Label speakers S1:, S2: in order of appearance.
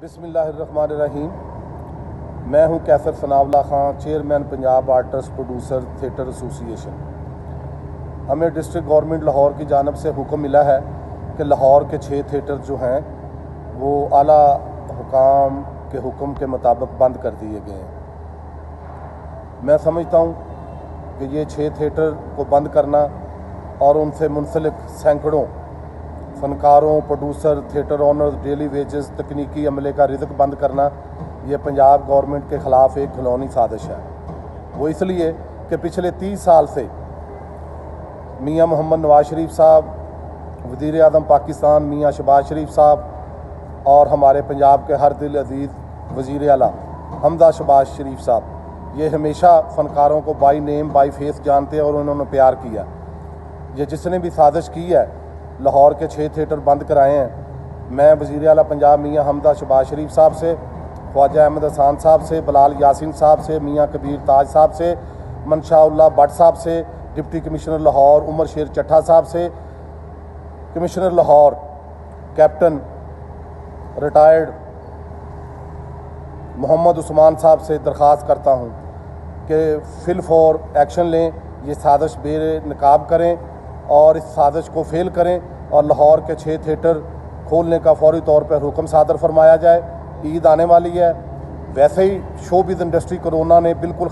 S1: बिस्मिल्लाहिर्रहमानिर्रहीम। मैं हूं Qaiser Sanawala Khan, chairman Punjab artist producer theatre association. हमें डिस्ट्रिक्ट गवर्नमेंट लाहौर की जानब से हुक्म मिला है कि लाहौर के 6 थिएटर जो हैं वो आला हुकाम के हुक्म के मुताबिक बंद कर दिए गए हैं। मैं समझता हूं कि ये 6 थिएटर को बंद करना और उनसे मुंसलिक सैकड़ों फनकारों, producer, theatre owners, daily wages, तकनीकी अमले का रिज़्क बंद करना ये पंजाब गवर्नमेंट के ख़िलाफ़ एक घिनौनी साजिश है। वो इसलिए कि पिछले 30 साल से मियाँ मोहम्मद नवाज शरीफ साहब, वज़ीर आज़म पाकिस्तान मियाँ शहबाज शरीफ साहब और हमारे पंजाब के हर दिल अजीज़ वज़ीर आला हमजा शहबाज शरीफ साहब, ये हमेशा फ़नकारों को बाई नेम बाई फेस जानते हैं और उन्होंने प्यार किया। ये जिसने भी साजिश की है लाहौर के 6 थिएटर बंद कराए हैं, मैं वज़ीर आला पंजाब मियाँ हमजा शहबाज शरीफ साहब से, ख्वाजा अहमद हसान साहब से, बिलाल यासीन साहब से, मियाँ कबीर ताज साहब से, मनशाउल्लाह भट्ट साहब से, डिप्टी कमिश्नर लाहौर उमर शेर चट्ठा साहब से, commissioner Lahore captain retired Mohammad Usman साहब से दरख्वास्त करता हूँ कि फिल फॉर एक्शन लें, ये साजिश बेनकाब करें और इस साजिश को फेल करें और लाहौर के 6 थिएटर खोलने का फौरी तौर पर हुक्म सादर फरमाया जाए। ईद आने वाली है, वैसे ही शोबिज़ इंडस्ट्री कोरोना ने बिल्कुल